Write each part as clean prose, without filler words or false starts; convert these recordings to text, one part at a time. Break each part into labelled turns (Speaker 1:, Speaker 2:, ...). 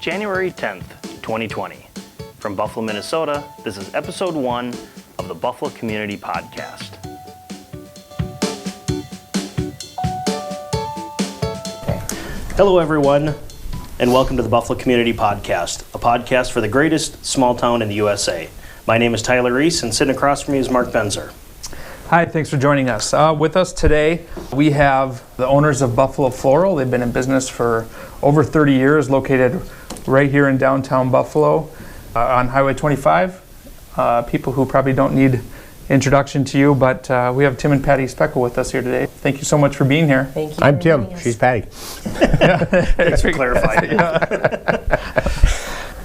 Speaker 1: January 10th, 2020. From Buffalo, Minnesota, this is episode 1 of the Buffalo Community Podcast. Hello, everyone, and welcome to the Buffalo Community Podcast, a podcast for the greatest small town in the USA. My name is Tyler Reese, and sitting across from me is Mark Benzer.
Speaker 2: Hi, thanks for joining us. With us today, we have the owners of Buffalo Floral. They've been in business for over 30 years, located right here in downtown Buffalo on Highway 25. People who probably don't need introduction to you, but we have Tim and Patty Speckel with us here today. Thank you so much for being here.
Speaker 3: Thank you.
Speaker 4: I'm Tim. She's Patty.
Speaker 1: Thanks for clarifying.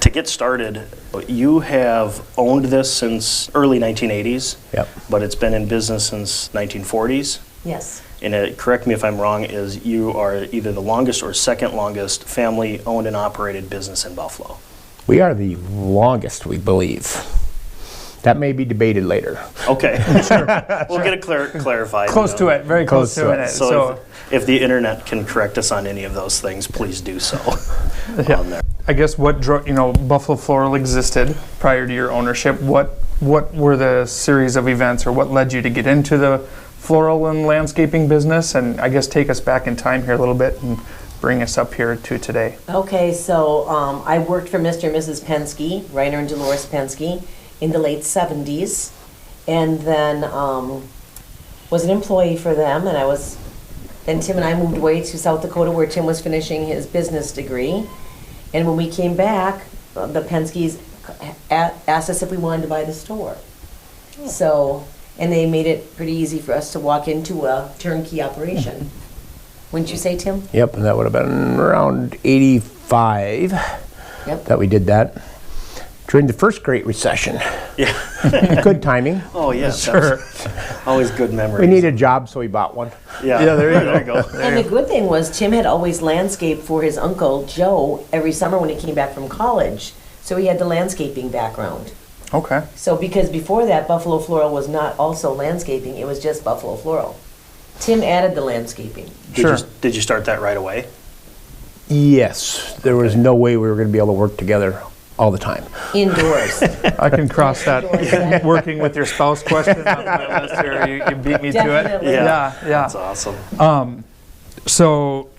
Speaker 1: To get started, you have owned this since early 1980s,
Speaker 4: Yep.
Speaker 1: but it's been in business since 1940s.
Speaker 3: Yes.
Speaker 1: And correct me if I'm wrong, is you are either the longest or second longest family-owned and operated business in Buffalo.
Speaker 4: We are the longest, we believe. That may be debated later.
Speaker 1: Okay. We'll get it clarified.
Speaker 2: Close to it, very close to it.
Speaker 1: So if the internet can correct us on any of those things, please do so. On there.
Speaker 2: I guess what drove, Buffalo Floral existed prior to your ownership. What were the series of events, or what led you to get into the floral and landscaping business? And I guess take us back in time here a little bit and bring us up here to today.
Speaker 3: Okay, so I worked for Mr. and Mrs. Penske, Reiner and Dolores Penske, in the late 70s, and then was an employee for them, and then Tim and I moved away to South Dakota where Tim was finishing his business degree. And when we came back, the Penskes asked us if we wanted to buy the store. So, and they made it pretty easy for us to walk into a turnkey operation. Wouldn't you say, Tim?
Speaker 4: Yep, and that would have been around 85 that we did that. During the first Great Recession.
Speaker 1: Yeah.
Speaker 4: Good timing.
Speaker 1: Oh, yes.
Speaker 2: Sure.
Speaker 1: Always good memories.
Speaker 4: We needed a job, so we bought one.
Speaker 1: Yeah,
Speaker 2: there you
Speaker 1: go.
Speaker 3: And the good thing was Tim had always landscaped for his uncle Joe every summer when he came back from college. So he had the landscaping background.
Speaker 2: Okay.
Speaker 3: So because before that, Buffalo Floral was not also landscaping, it was just Buffalo Floral. Tim added the landscaping.
Speaker 1: Did you start that right away?
Speaker 4: Yes, there was no way we were going to be able to work together all the time.
Speaker 3: Indoors.
Speaker 2: I can cross that
Speaker 3: Indoors.
Speaker 2: working with your spouse question off my list here. You beat me
Speaker 3: Definitely.
Speaker 2: to it. Yeah.
Speaker 1: That's awesome.
Speaker 2: So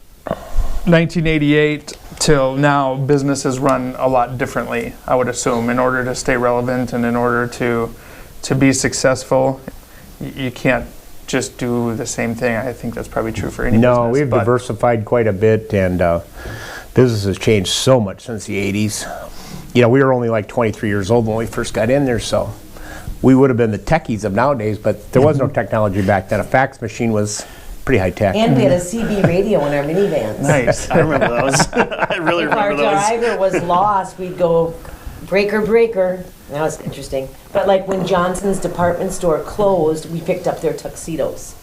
Speaker 2: 1988 till now, business has run a lot differently, I would assume, in order to stay relevant and in order to be successful. You can't just do the same thing. I think that's probably true for any business.
Speaker 4: No, we've diversified quite a bit, and business has changed so much since the 80s. We were only like 23 years old when we first got in there, so we would have been the techies of nowadays, but there was no technology back then. A fax machine was pretty high tech.
Speaker 3: And we had a CB radio in our minivans.
Speaker 2: Nice.
Speaker 1: I remember those. I really
Speaker 3: If
Speaker 1: remember
Speaker 3: our
Speaker 1: those.
Speaker 3: driver was lost, we'd go, breaker, breaker. That was interesting. But like when Johnson's department store closed, we picked up their tuxedos.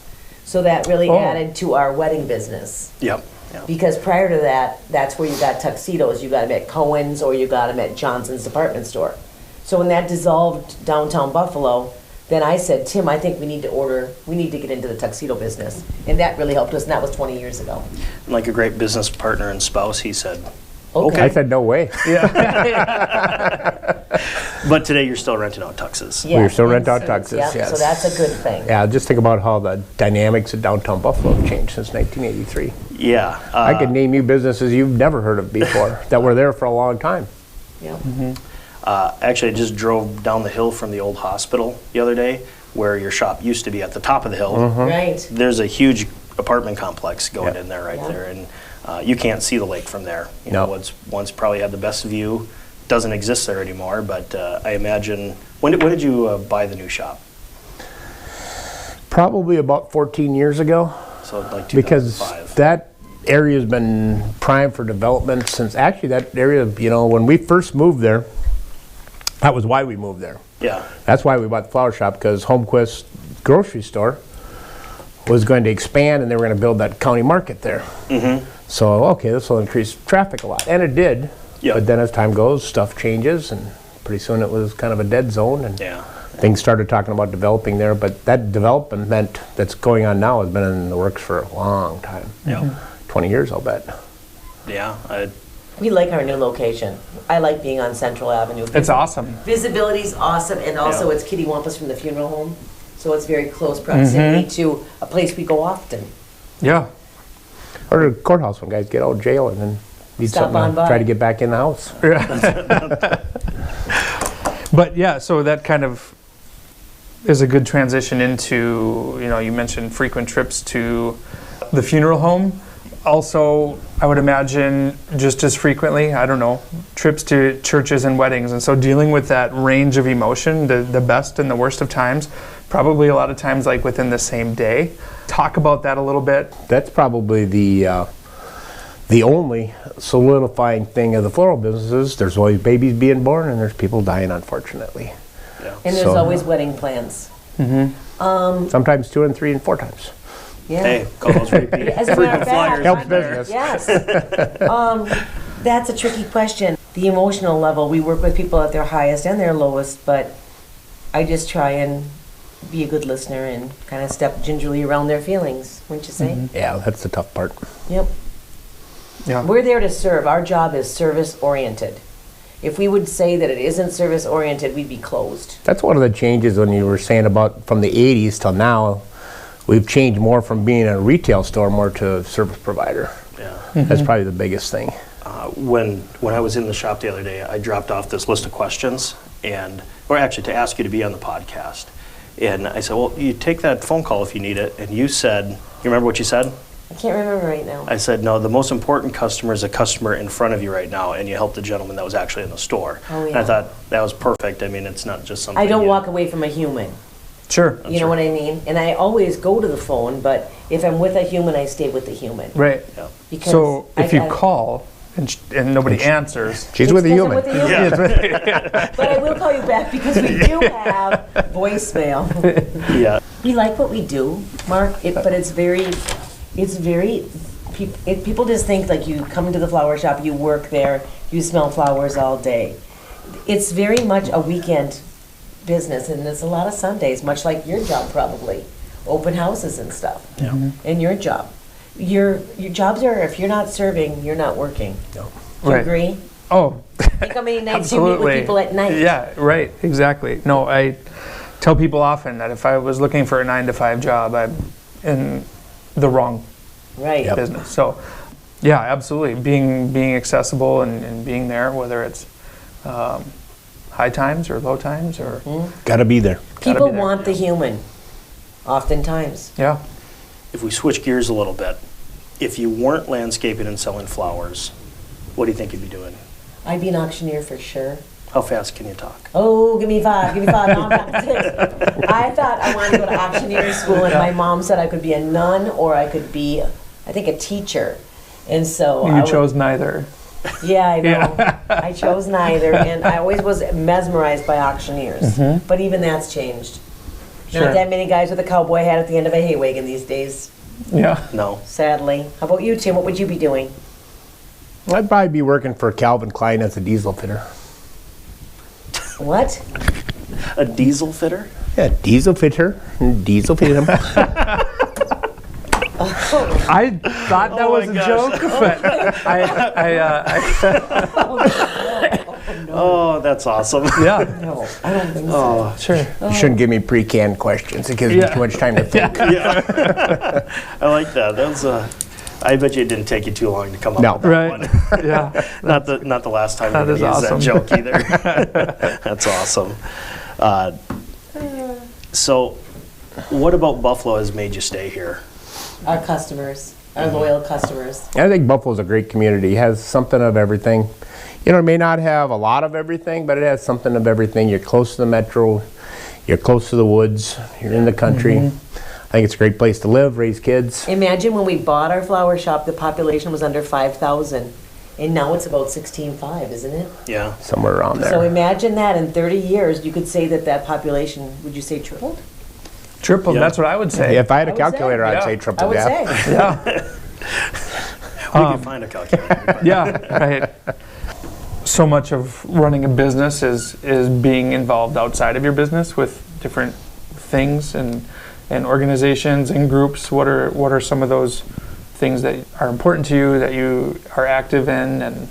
Speaker 3: So that really added to our wedding business.
Speaker 1: Yep.
Speaker 3: Because prior to that, that's where you got tuxedos. You got them at Cohen's or you got them at Johnson's department store. So when that dissolved downtown Buffalo, then I said, Tim, I think we need to get into the tuxedo business. And that really helped us, and that was 20 years ago.
Speaker 1: Like a great business partner and spouse, he said.
Speaker 4: I said, no way.
Speaker 1: But today you're still renting out tuxes.
Speaker 3: Yeah,
Speaker 4: We still rent out
Speaker 3: suits,
Speaker 4: tuxes,
Speaker 3: yeah,
Speaker 4: yes.
Speaker 3: So that's a good thing.
Speaker 4: Yeah, just think about how the dynamics of downtown Buffalo have changed since 1983.
Speaker 1: Yeah.
Speaker 4: I could name you businesses you've never heard of before that were there for a long time.
Speaker 3: Yeah.
Speaker 1: Actually, I just drove down the hill from the old hospital the other day, where your shop used to be at the top of the hill.
Speaker 3: Right.
Speaker 1: There's a huge apartment complex going
Speaker 4: Yep.
Speaker 1: in there right
Speaker 3: Yeah.
Speaker 1: there, and you can't see the lake from there.
Speaker 4: No.
Speaker 1: What's once probably had the best view doesn't exist there anymore, but I imagine, when did you buy the new shop?
Speaker 4: Probably about 14 years ago,
Speaker 1: So like 2005.
Speaker 4: because that area's been prime for development since, actually that area, when we first moved there, that was why we moved there.
Speaker 1: Yeah.
Speaker 4: That's why we bought the flower shop, because Holmquist grocery store was going to expand and they were going to build that county market there. So, okay, this will increase traffic a lot. And it did.
Speaker 1: Yep.
Speaker 4: But then as time goes, stuff changes, and pretty soon it was kind of a dead zone, and
Speaker 1: Yeah.
Speaker 4: things started talking about developing there. But that development that's going on now has been in the works for a long time.
Speaker 1: Yeah.
Speaker 4: 20 years, I'll bet.
Speaker 1: Yeah.
Speaker 3: We like our new location. I like being on Central Avenue.
Speaker 2: It's awesome.
Speaker 3: Visibility's awesome, and also
Speaker 1: Yeah.
Speaker 3: it's Kitty Wampus from the funeral home, so it's very close proximity to a place we go often.
Speaker 2: Yeah.
Speaker 4: Or the courthouse when guys get out of jail and then need
Speaker 3: Stop
Speaker 4: something
Speaker 3: on
Speaker 4: to
Speaker 3: by.
Speaker 4: try to get back in the house.
Speaker 2: But yeah, so that kind of is a good transition into, you mentioned frequent trips to the funeral home. Also, I would imagine just as frequently, I don't know, trips to churches and weddings. And so dealing with that range of emotion, the best and the worst of times, probably a lot of times like within the same day. Talk about that a little bit.
Speaker 4: That's probably the only solidifying thing of the floral business is there's always babies being born and there's people dying, unfortunately.
Speaker 1: Yeah.
Speaker 3: And there's
Speaker 4: So-
Speaker 3: always wedding plans.
Speaker 4: Sometimes 2 and 3 and 4 times.
Speaker 3: Yeah.
Speaker 1: Hey, call those repeat
Speaker 3: As a matter
Speaker 1: frequent
Speaker 3: of fact,
Speaker 1: flyers.
Speaker 4: Helps
Speaker 1: right there.
Speaker 4: business.
Speaker 3: Yes. That's a tricky question. The emotional level, we work with people at their highest and their lowest, but I just try and be a good listener and kind of step gingerly around their feelings, wouldn't you say?
Speaker 4: Yeah, that's the tough part.
Speaker 3: Yep.
Speaker 2: Yeah.
Speaker 3: We're there to serve. Our job is service-oriented. If we would say that it isn't service-oriented, we'd be closed.
Speaker 4: That's one of the changes when you were saying about from the 80s till now. We've changed more from being a retail store more to a service provider.
Speaker 1: Yeah.
Speaker 4: That's probably the biggest thing.
Speaker 1: When I was in the shop the other day, I dropped off this list of questions, or actually to ask you to be on the podcast. And I said, well, you take that phone call if you need it. And you said, you remember what you said?
Speaker 3: I can't remember right now.
Speaker 1: I said, no, the most important customer is a customer in front of you right now, and you helped the gentleman that was actually in the store.
Speaker 3: Oh,
Speaker 1: And I
Speaker 3: yeah.
Speaker 1: thought that was perfect. I mean, it's not just something.
Speaker 3: I don't
Speaker 1: you-
Speaker 3: walk away from a human.
Speaker 2: Sure.
Speaker 3: You know what I mean? And I always go to the phone, but if I'm with a human, I stay with the human.
Speaker 2: Right.
Speaker 1: Yeah.
Speaker 3: Because
Speaker 2: So
Speaker 3: I
Speaker 2: if you
Speaker 3: gotta-
Speaker 2: call and nobody answers,
Speaker 4: She's
Speaker 3: It's
Speaker 4: with a
Speaker 3: 'cause I'm
Speaker 4: human.
Speaker 3: with a human. But I will call you back because we do have voicemail.
Speaker 1: Yeah.
Speaker 3: We like what we do, Mark, but it's very, people just think like you come into the flower shop, you work there, you smell flowers all day. It's very much a weekend business, and it's a lot of Sundays, much like your job probably, open houses and stuff.
Speaker 1: Yeah.
Speaker 3: And your job. Your jobs are, if you're not serving, you're not working. Do you
Speaker 2: Right.
Speaker 3: agree?
Speaker 2: oh,
Speaker 3: Think how many nights you meet with
Speaker 2: absolutely.
Speaker 3: people at night.
Speaker 2: Yeah, right, exactly. No, I tell people often that if I was looking for a 9-to-5 job, I'm in the wrong
Speaker 3: Right.
Speaker 4: Yep.
Speaker 2: business. So, yeah, absolutely. Being accessible and being there, whether it's high times or low times or,
Speaker 4: Gotta be there.
Speaker 3: People
Speaker 2: be there.
Speaker 3: want the human, oftentimes.
Speaker 2: yeah.
Speaker 1: If we switch gears a little bit, if you weren't landscaping and selling flowers, what do you think you'd be doing?
Speaker 3: I'd be an auctioneer for sure.
Speaker 1: How fast can you talk?
Speaker 3: Oh, give me 5, give me 5. No, I'm not 6. I thought I wanted to go to auctioneering school, and my mom said I could be a nun or I could be, I think, a teacher. And so I
Speaker 2: You
Speaker 3: would-
Speaker 2: chose neither.
Speaker 3: Yeah, I know. I chose neither, and I always was mesmerized by auctioneers. But even that's changed.
Speaker 2: Sure.
Speaker 3: Not that many guys with a cowboy hat at the end of a hay wagon these days,
Speaker 2: Yeah.
Speaker 1: No.
Speaker 3: sadly. How about you, Tim? What would you be doing?
Speaker 4: I'd probably be working for Calvin Klein as a diesel fitter.
Speaker 3: What?
Speaker 1: A diesel fitter?
Speaker 4: Yeah, diesel fitter. Diesel fitter.
Speaker 2: I thought that
Speaker 1: Oh
Speaker 2: was
Speaker 1: my
Speaker 2: a
Speaker 1: gosh.
Speaker 2: joke, but
Speaker 1: Oh, that's awesome.
Speaker 2: yeah,
Speaker 3: No, I don't think so.
Speaker 2: sure.
Speaker 4: You shouldn't give me pre-canned questions. It gives me
Speaker 2: Yeah.
Speaker 4: too much time to think.
Speaker 1: Yeah. I like that. That's I bet you it didn't take you too long to come up
Speaker 4: No.
Speaker 1: with that
Speaker 2: Right.
Speaker 1: one.
Speaker 2: Yeah.
Speaker 1: Not the last time
Speaker 2: That
Speaker 1: we
Speaker 2: is
Speaker 1: used
Speaker 2: awesome.
Speaker 1: that joke either. That's awesome. So, what about Buffalo has made you stay here?
Speaker 3: Our customers, our loyal customers.
Speaker 4: I think Buffalo's a great community. It has something of everything. You know, it may not have a lot of everything, but it has something of everything. You're close to the metro. You're close to the woods. You're in the country. I think it's a great place to live, raise kids.
Speaker 3: Imagine when we bought our flower shop, the population was under 5,000, and now it's about 16.5, isn't it?
Speaker 1: Yeah.
Speaker 4: Somewhere around
Speaker 3: So
Speaker 4: there.
Speaker 3: imagine that in 30 years, you could say that population, would you say tripled?
Speaker 2: Triple,
Speaker 1: Yeah.
Speaker 2: that's what I would say.
Speaker 4: If I had a
Speaker 3: I would say,
Speaker 4: calculator, I'd
Speaker 2: yeah.
Speaker 4: say
Speaker 3: I
Speaker 4: triple,
Speaker 3: would
Speaker 4: yeah.
Speaker 3: say.
Speaker 2: Yeah.
Speaker 1: We could find a calculator. but-
Speaker 2: Yeah, right. So much of running a business is being involved outside of your business with different things and organizations and groups. What are some of those things that are important to you that you are active in and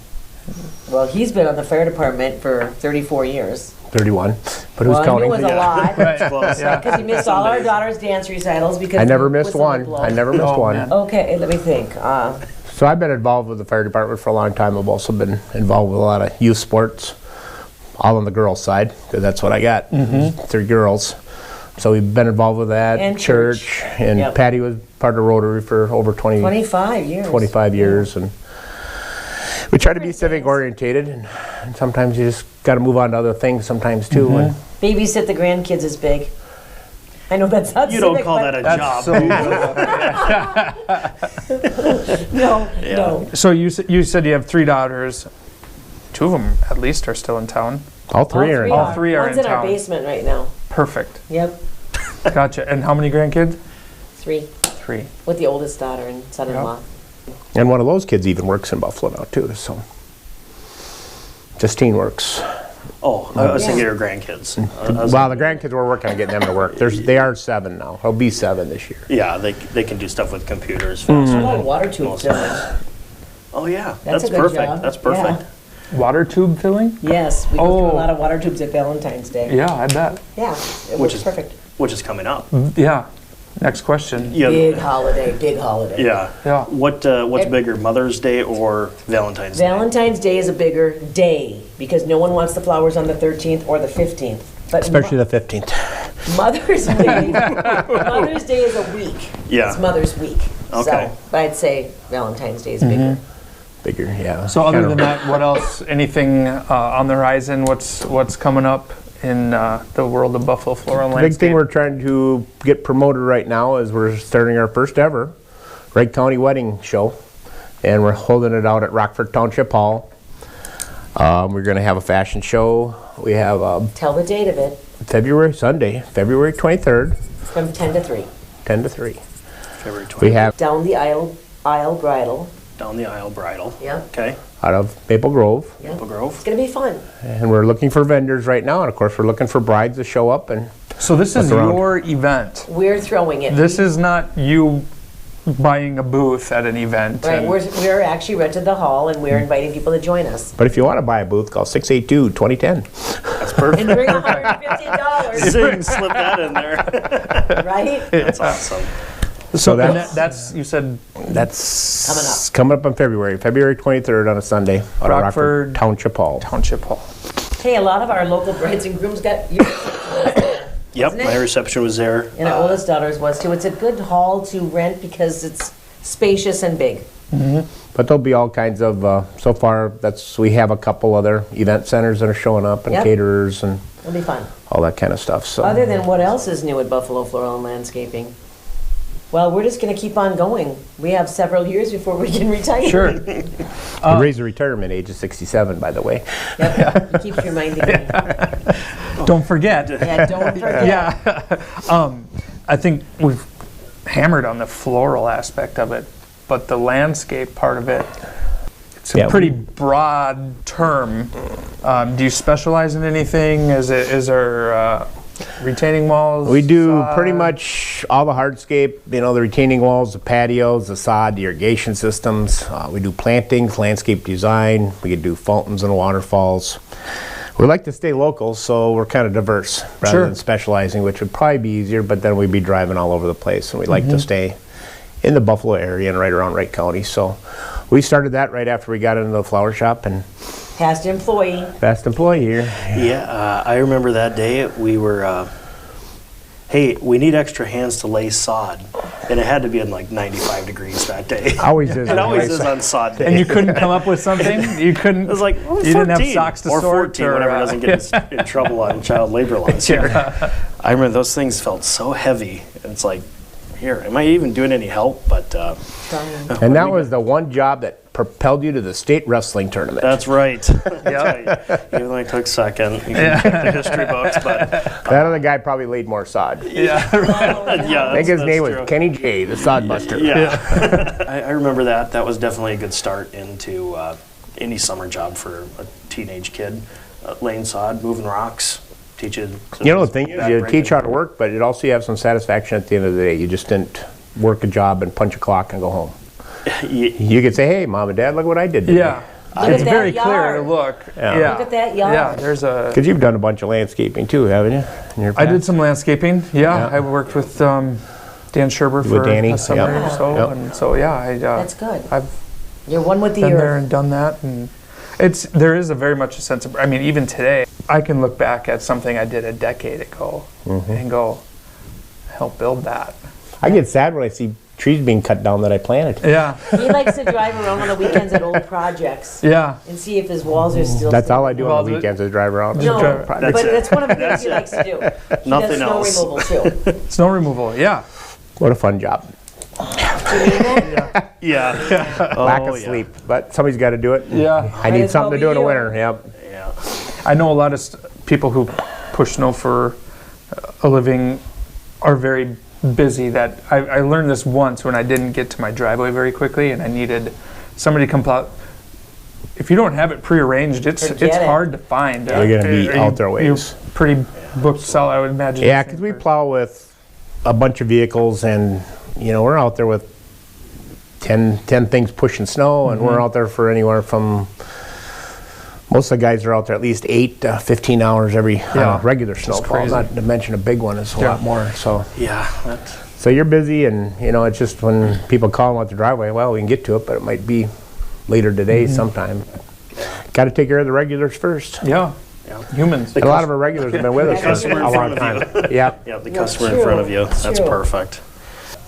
Speaker 3: Well, he's been on the fire department for 34 years.
Speaker 4: 31, but who's
Speaker 3: Well, I knew
Speaker 4: counting?
Speaker 3: it was a lot.
Speaker 1: Close.
Speaker 3: Because he missed all our daughter's dance recitals because
Speaker 4: I never
Speaker 3: the
Speaker 4: missed
Speaker 3: whistle
Speaker 4: one.
Speaker 3: would blow.
Speaker 4: I never missed
Speaker 2: Oh,
Speaker 4: one.
Speaker 2: man.
Speaker 3: Okay, let me think.
Speaker 4: So I've been involved with the fire department for a long time. I've also been involved with a lot of youth sports, all on the girls' side, because that's what I got. 3 girls. So we've been involved with that.
Speaker 3: And church.
Speaker 4: And
Speaker 3: Yep.
Speaker 4: Patty was part of Rotary for over
Speaker 3: 25 years.
Speaker 4: 25 years. And we try to be civic orientated, and sometimes you just got to move on to other things sometimes too. And
Speaker 3: Babysit the grandkids is big. I know that's not
Speaker 1: You don't
Speaker 3: civic,
Speaker 1: call
Speaker 3: but-
Speaker 1: that a
Speaker 2: That's
Speaker 1: job.
Speaker 2: so
Speaker 1: do you?
Speaker 3: No,
Speaker 1: Yeah.
Speaker 3: no.
Speaker 2: So you said you have 3 daughters. 2 of them at least are still in town.
Speaker 4: all three are.
Speaker 2: All 3 are
Speaker 3: One's
Speaker 2: in
Speaker 3: in our
Speaker 2: town.
Speaker 3: basement right now.
Speaker 2: Perfect.
Speaker 3: Yep,
Speaker 2: Gotcha. And how many grandkids?
Speaker 3: 3
Speaker 2: 3.
Speaker 3: with the oldest daughter and son-in-law.
Speaker 4: And one of those kids even works in Buffalo now too. So Justine works.
Speaker 1: Oh, I was
Speaker 3: Yeah.
Speaker 1: thinking your grandkids. I was
Speaker 4: Well, the grandkids, we're working on getting them to work. They are 7 now. They'll be 7 this year.
Speaker 1: Yeah, they can do stuff with computers
Speaker 3: A
Speaker 1: faster.
Speaker 3: lot of water tube
Speaker 1: Most
Speaker 3: filling.
Speaker 1: Oh yeah,
Speaker 3: That's
Speaker 1: that's
Speaker 3: a good
Speaker 1: perfect.
Speaker 3: job.
Speaker 1: That's perfect.
Speaker 2: Water tube filling?
Speaker 3: Yes, we go through
Speaker 2: Oh.
Speaker 3: a lot of water tubes at Valentine's Day.
Speaker 2: Yeah, I bet.
Speaker 3: Yeah, it
Speaker 1: Which
Speaker 3: works
Speaker 1: is
Speaker 3: perfect.
Speaker 1: Which is coming up.
Speaker 2: Yeah. Next question.
Speaker 1: Yeah.
Speaker 3: Big holiday, big holiday.
Speaker 1: Yeah.
Speaker 2: Yeah.
Speaker 1: What's bigger, Mother's Day or Valentine's Day?
Speaker 3: Valentine's Day is a bigger day because no one wants the flowers on the 13th or the 15th. But
Speaker 4: Especially the 15th.
Speaker 3: Mother's Day, Mother's Day is a week.
Speaker 1: Yeah.
Speaker 3: It's Mother's Week.
Speaker 1: Okay.
Speaker 3: So, but I'd say Valentine's Day is bigger.
Speaker 4: Bigger, yeah.
Speaker 2: So other
Speaker 4: Kinda-
Speaker 2: than that, what else? Anything on the horizon? What's coming up in the world of Buffalo Floral
Speaker 4: The big
Speaker 2: Landscape?
Speaker 4: thing we're trying to get promoted right now is we're starting our first ever Wright County wedding show, and we're holding it out at Rockford Township Hall. We're going to have a fashion show. We have
Speaker 3: Tell the date of it
Speaker 4: Sunday, February 23rd,
Speaker 3: from 10 to 3.
Speaker 4: 10 to 3.
Speaker 1: February 20th.
Speaker 4: We have
Speaker 3: Down the aisle bridal.
Speaker 1: Down the aisle bridal.
Speaker 3: Yep.
Speaker 1: Okay.
Speaker 4: out of Maple Grove,
Speaker 3: Yep.
Speaker 1: Maple Grove.
Speaker 3: It's going to be fun.
Speaker 4: and we're looking for vendors right now, and of course we're looking for brides to show up. And
Speaker 2: So this is
Speaker 4: Look around.
Speaker 2: your event.
Speaker 3: We're throwing it.
Speaker 2: This is not you buying a booth at an event.
Speaker 3: Right,
Speaker 2: and-
Speaker 3: we're actually rented the hall and we're inviting people to join us.
Speaker 4: but if you want to buy a booth, call 682-2010.
Speaker 1: That's perfect.
Speaker 3: And bring $150,
Speaker 1: Zing, slip that in there.
Speaker 3: right?
Speaker 1: That's awesome.
Speaker 2: so and
Speaker 4: that's-
Speaker 2: that's you said
Speaker 4: That's coming up in February 23rd on a Sunday out of
Speaker 2: Rockford
Speaker 4: Rockford Township Hall.
Speaker 2: Township Hall.
Speaker 3: Hey, a lot of our local brides and grooms got
Speaker 1: Yep,
Speaker 3: Wasn't it?
Speaker 1: my reception was there.
Speaker 3: and our oldest daughter's was too. It's a good hall to rent because it's spacious and big.
Speaker 4: But there'll be all kinds of, so far, we have a couple other event centers that are showing up, and
Speaker 3: Yep.
Speaker 4: caterers and
Speaker 3: It'll be fun.
Speaker 4: all that kind of stuff. So
Speaker 3: Other than what else is new at Buffalo Floral and Landscaping? Well, we're just going to keep on going. We have several years before we can retire.
Speaker 2: Sure.
Speaker 4: we raised the retirement age to 67, by the way.
Speaker 3: Yep. He keeps reminding me.
Speaker 2: Don't forget.
Speaker 3: Yeah, don't forget.
Speaker 2: Yeah. I think we've hammered on the floral aspect of it, but the landscape part of it, it's a
Speaker 4: Yeah,
Speaker 2: pretty broad term. Do you specialize in anything? Is there retaining walls?
Speaker 4: We do
Speaker 2: sod?
Speaker 4: pretty much all the hardscape, the retaining walls, the patios, the sod, the irrigation systems. We do plantings, landscape design. We can do fountains and waterfalls. We like to stay local, so we're kind of diverse rather
Speaker 2: Sure.
Speaker 4: than specializing, which would probably be easier, but then we'd be driving all over the place, and we like to stay in the Buffalo area and right around Wright County. So we started that right after we got into the flower shop, and
Speaker 3: Past employee.
Speaker 4: best employee here.
Speaker 1: Yeah, I remember that day we were, hey, we need extra hands to lay sod. And it had to be in like 95 degrees that day.
Speaker 4: Always is.
Speaker 1: It always is on sod day.
Speaker 2: And you couldn't come up with something? You couldn't?
Speaker 1: It was like, oh,
Speaker 2: you
Speaker 1: 14.
Speaker 2: didn't have socks to
Speaker 1: or
Speaker 2: sort?
Speaker 1: 14, whatever doesn't get us in trouble on child labor laws here. I remember those things felt so heavy. It's like, here, am I even doing any help? But
Speaker 4: And that was the one job that propelled you to the state wrestling tournament.
Speaker 1: that's right. That's right. Even though I took second, you can check the history books, but
Speaker 4: That other guy probably laid more sod.
Speaker 1: yeah,
Speaker 4: I think his name was Kenny J, the sod buster.
Speaker 1: Yeah, I remember that. That was definitely a good start into any summer job for a teenage kid. Laying sod, moving rocks, teaching.
Speaker 4: The thing is, you teach how to work, but it also you have some satisfaction at the end of the day. You just didn't work a job and punch a clock and go home. You could say, hey, Mom and Dad, look what I did today.
Speaker 2: Yeah.
Speaker 3: Look
Speaker 2: it's
Speaker 3: at that
Speaker 2: very clear
Speaker 3: yard.
Speaker 2: to look.
Speaker 4: Yeah.
Speaker 3: Look at that yard.
Speaker 2: Yeah, there's a.
Speaker 4: Because you've done a bunch of landscaping too, haven't you? In your
Speaker 2: I did
Speaker 4: past?
Speaker 2: some landscaping. Yeah,
Speaker 4: Yeah.
Speaker 2: I worked with Dan Scherber for
Speaker 4: Danny,
Speaker 2: a summer
Speaker 4: yeah.
Speaker 2: or so,
Speaker 4: Yep.
Speaker 2: and so yeah,
Speaker 3: That's good.
Speaker 2: I've
Speaker 3: You're one with the
Speaker 2: been there
Speaker 3: earth.
Speaker 2: and done that, and there is a very much a sense of. I mean, even today, I can look back at something I did a decade ago and go, help build that.
Speaker 4: I get sad when I see trees being cut down that I planted.
Speaker 2: Yeah,
Speaker 3: He likes to drive around on the weekends at old projects
Speaker 2: yeah.
Speaker 3: and see if his walls are still.
Speaker 4: That's all I do
Speaker 2: Well,
Speaker 4: on the weekends is drive around.
Speaker 3: No,
Speaker 2: drive-
Speaker 3: but
Speaker 1: That's it.
Speaker 3: that's one of the things he likes to do. He
Speaker 1: Nothing
Speaker 3: does snow
Speaker 1: else.
Speaker 3: removal too.
Speaker 2: Snow removal. Yeah,
Speaker 4: What a fun job.
Speaker 3: Do you mean that?
Speaker 1: Yeah. Oh,
Speaker 4: Lack of
Speaker 1: yeah.
Speaker 4: sleep, but somebody's got to do it.
Speaker 2: yeah.
Speaker 4: I
Speaker 3: Might
Speaker 4: need
Speaker 3: as well
Speaker 4: something to
Speaker 3: be
Speaker 4: do in the
Speaker 3: you.
Speaker 4: winter. Yep.
Speaker 1: Yeah.
Speaker 2: I know a lot of people who push snow for a living are very busy. That I learned this once when I didn't get to my driveway very quickly, and I needed somebody to come out. If you don't have it prearranged, it's
Speaker 3: Forget it.
Speaker 2: hard to find.
Speaker 4: You're gonna be out there ways.
Speaker 2: You're pretty booked solid, I would imagine.
Speaker 4: Yeah, because we plow with a bunch of vehicles, and we're out there with 10 things pushing snow, and we're out there for anywhere from. Most of the guys are out there at least 8 to 15 hours every
Speaker 2: Yeah.
Speaker 4: regular snowfall.
Speaker 2: crazy.
Speaker 4: Not to mention a big one is a
Speaker 2: Yeah.
Speaker 4: lot more.
Speaker 1: Yeah.
Speaker 4: So you're busy, and it's just when people call about the driveway, well, we can get to it, but it might be later today sometime. Got to take care of the regulars first.
Speaker 2: Yeah,
Speaker 1: Yeah.
Speaker 2: humans.
Speaker 4: A lot of our regulars have been with us for
Speaker 1: customer in
Speaker 4: a long
Speaker 1: front of
Speaker 4: time. Yep.
Speaker 1: Yeah, the
Speaker 3: Yeah,
Speaker 1: customer in
Speaker 3: true,
Speaker 1: front of you. That's
Speaker 3: true.
Speaker 1: perfect.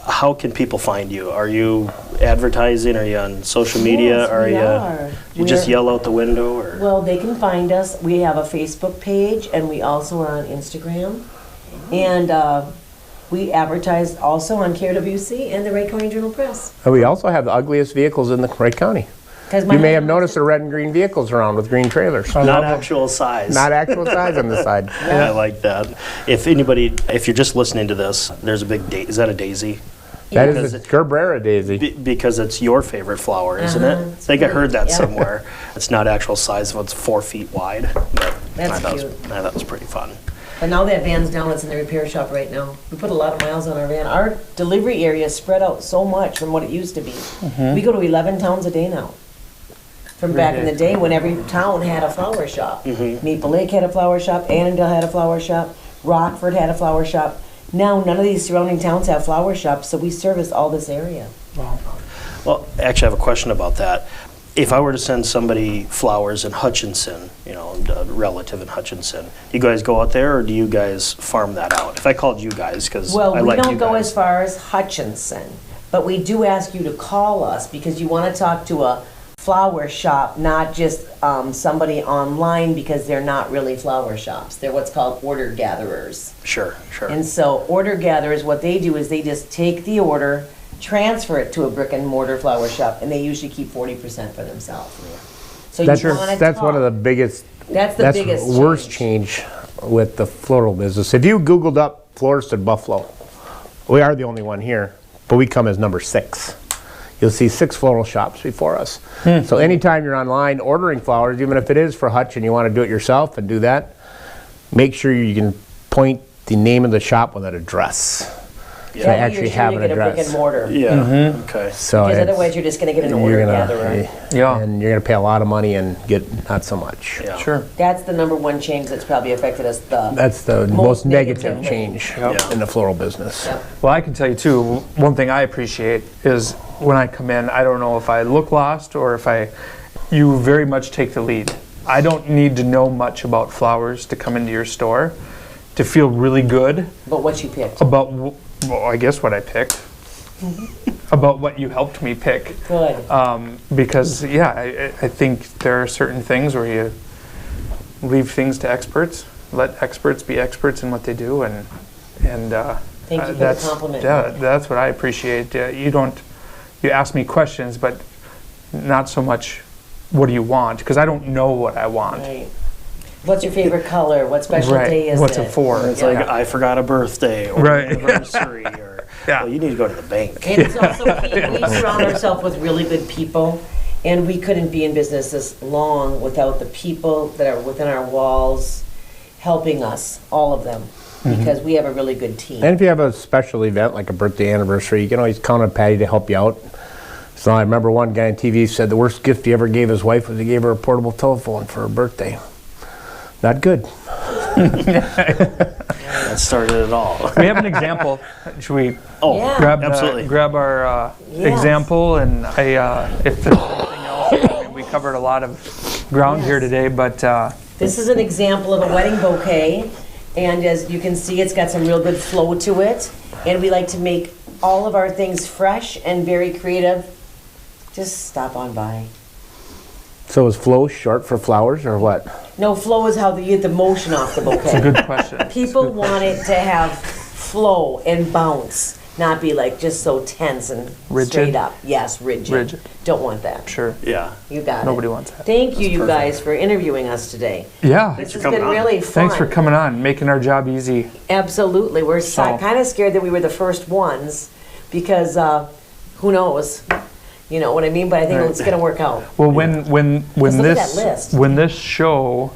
Speaker 1: How can people find you? Are you advertising? Are you on social media?
Speaker 3: Yes,
Speaker 1: are
Speaker 3: we
Speaker 1: you?
Speaker 3: are.
Speaker 1: You just
Speaker 3: We're-
Speaker 1: yell out the window, or?
Speaker 3: Well, they can find us. We have a Facebook page, and we also are on Instagram. And we advertise also on KRWC and the Wright County Journal Press.
Speaker 4: And we also have the ugliest vehicles in the Wright County.
Speaker 3: 'Cause
Speaker 4: You may have
Speaker 3: husband-
Speaker 4: noticed the red and green vehicles around with green trailers.
Speaker 1: Not actual size.
Speaker 4: Not actual size on the side.
Speaker 1: I like that. If you're just listening to this, there's a big is that a daisy?
Speaker 4: That
Speaker 1: Because
Speaker 4: is a Gerbera daisy.
Speaker 1: Because it's your favorite flower, isn't it? I think I heard that somewhere. It's not actual size, but it's 4 feet wide. But
Speaker 3: That's
Speaker 1: I thought
Speaker 3: cute.
Speaker 1: I thought it was pretty fun.
Speaker 3: But now that van's down, it's in the repair shop right now. We put a lot of miles on our van. Our delivery area is spread out so much from what it used to be. We go to 11 towns a day now. From back in the day when every town had a flower shop. Maple Lake had a flower shop, Annandale had a flower shop, Rockford had a flower shop. Now none of these surrounding towns have flower shops, so we service all this area.
Speaker 1: Well, actually, I have a question about that. If I were to send somebody flowers in Hutchinson, a relative in Hutchinson, do you guys go out there, or do you guys farm that out? If I called you guys, because
Speaker 3: Well,
Speaker 1: I
Speaker 3: we
Speaker 1: like you
Speaker 3: don't go
Speaker 1: guys.
Speaker 3: as far as Hutchinson, but we do ask you to call us because you want to talk to a flower shop, not just somebody online, because they're not really flower shops. They're what's called order gatherers.
Speaker 1: Sure.
Speaker 3: And so order gatherers, what they do is they just take the order, transfer it to a brick and mortar flower shop, and they usually keep 40% for themselves. So you want to
Speaker 4: That's one of the biggest.
Speaker 3: That's the biggest
Speaker 4: worst change with the floral business. If you Googled up florist in Buffalo, we are the only one here, but we come as number 6. You'll see 6 floral shops before us. So anytime you're online ordering flowers, even if it is for Hutch and you want to do it yourself and do that, make sure you can point the name of the shop with an address.
Speaker 1: Yeah.
Speaker 4: So I actually have an
Speaker 3: get a brick
Speaker 4: address.
Speaker 3: and mortar.
Speaker 1: Yeah. Okay.
Speaker 4: So
Speaker 3: Because
Speaker 4: it's-
Speaker 3: otherwise you're just going to get an
Speaker 4: you're
Speaker 3: order
Speaker 4: gonna,
Speaker 3: gatherer.
Speaker 2: Yeah.
Speaker 4: and you're gonna pay a lot of money and get not so much.
Speaker 1: Yeah.
Speaker 2: Sure.
Speaker 3: That's the number one change that's probably affected us the
Speaker 4: That's the
Speaker 3: Most
Speaker 4: most negative
Speaker 3: negatively.
Speaker 4: change
Speaker 1: Yep.
Speaker 4: in the floral business.
Speaker 3: Yep.
Speaker 2: Well, I can tell you too, one thing I appreciate is when I come in, I don't know if I look lost or if you very much take the lead. I don't need to know much about flowers to come into your store to feel really good
Speaker 3: But what you picked.
Speaker 2: about, well, I guess what I picked, about what you helped me pick.
Speaker 3: Good.
Speaker 2: Because, yeah, I think there are certain things where you leave things to experts, let experts be experts in what they do, and
Speaker 3: Thank you for the
Speaker 2: that's,
Speaker 3: compliment.
Speaker 2: yeah, that's what I appreciate. You ask me questions, but not so much what do you want, because I don't know what I want.
Speaker 3: Right. What's your favorite color? What special
Speaker 2: Right.
Speaker 3: day is
Speaker 2: What's
Speaker 3: it?
Speaker 2: it for?
Speaker 1: It's
Speaker 2: Yeah.
Speaker 1: like I forgot a birthday or
Speaker 2: Right.
Speaker 1: an anniversary, or
Speaker 2: Yeah.
Speaker 1: well, you need to go to the bank.
Speaker 3: And it's also we surround ourselves with really good people, and we couldn't be in business this long without the people that are within our walls helping us, all of them, because we have a really good team.
Speaker 4: And if you have a special event like a birthday anniversary, you can always count on Patty to help you out. So I remember one guy on TV said the worst gift he ever gave his wife was he gave her a portable telephone for her birthday. Not good.
Speaker 1: That started it all.
Speaker 2: We have an example. Should we
Speaker 1: Oh,
Speaker 3: Yeah.
Speaker 1: absolutely.
Speaker 2: grab our
Speaker 3: Yes.
Speaker 2: example? And if there's anything else, I mean, we covered a lot of ground here
Speaker 3: Yes.
Speaker 2: today, but
Speaker 3: This is an example of a wedding bouquet, and as you can see, it's got some real good flow to it. And we like to make all of our things fresh and very creative. Just stop on by.
Speaker 4: So is flow short for flowers or what?
Speaker 3: No, flow is how you get the motion off the
Speaker 2: it's a
Speaker 3: bouquet.
Speaker 2: good question.
Speaker 3: People want it to have flow and bounce, not be like just so tense and
Speaker 2: Rigid?
Speaker 3: straight up. Yes, rigid.
Speaker 2: Rigid.
Speaker 3: Don't want that.
Speaker 2: Sure.
Speaker 1: Yeah.
Speaker 3: You got it.
Speaker 2: Nobody wants that.
Speaker 3: Thank you guys for interviewing us today.
Speaker 2: Yeah.
Speaker 3: This
Speaker 1: for
Speaker 3: has
Speaker 1: coming
Speaker 3: been
Speaker 1: on.
Speaker 3: really fun.
Speaker 2: Thanks for coming on, making our job easy.
Speaker 3: Absolutely. We're
Speaker 2: So-
Speaker 3: kind of scared that we were the first ones because who knows? You know what I mean? But I think
Speaker 2: Right.
Speaker 3: it's going to work out.
Speaker 2: Well, when
Speaker 3: look at
Speaker 2: this
Speaker 3: that list.
Speaker 2: when this show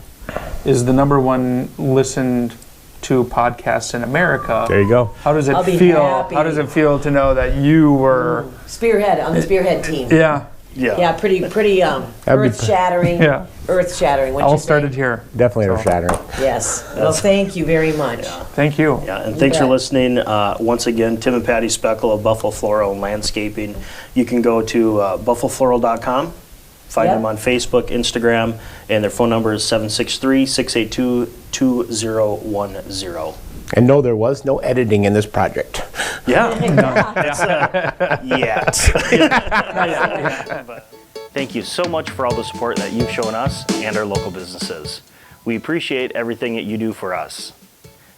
Speaker 2: is the #1 listened to podcast in America,
Speaker 4: There you go.
Speaker 2: how does it
Speaker 3: I'll be
Speaker 2: feel?
Speaker 3: happy.
Speaker 2: How does it feel to know that you were?
Speaker 3: Spearhead on the spearhead team.
Speaker 2: Yeah,
Speaker 3: Yeah, pretty
Speaker 4: That'd be-
Speaker 3: earth shattering.
Speaker 2: Yeah.
Speaker 3: Earth shattering.
Speaker 2: all started here.
Speaker 4: Definitely earth shattering.
Speaker 3: Yes. Well, thank you very much.
Speaker 2: Thank you.
Speaker 1: Yeah, and thanks for
Speaker 3: bet.
Speaker 1: listening. Once again, Tim and Patty Speckel of Buffalo Floral and Landscaping. You can go to buffalofloral.com, find
Speaker 3: Yep.
Speaker 1: them on Facebook, Instagram, and their phone number is 763-682-2010.
Speaker 4: And no, there was no editing in this project.
Speaker 1: Yeah. Yet. But thank you so much for all the support that you've shown us and our local businesses. We appreciate everything that you do for us.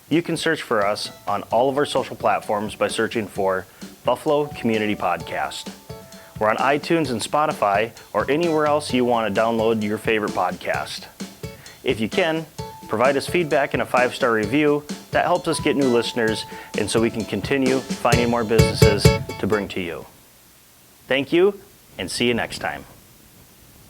Speaker 1: You can search for us on all of our social platforms by searching for Buffalo Community Podcast. We're on iTunes and Spotify or anywhere else you want to download your favorite podcast. If you can, provide us feedback and a 5-star review. That helps us get new listeners and so we can continue finding more businesses to bring to you. Thank you and see you next time.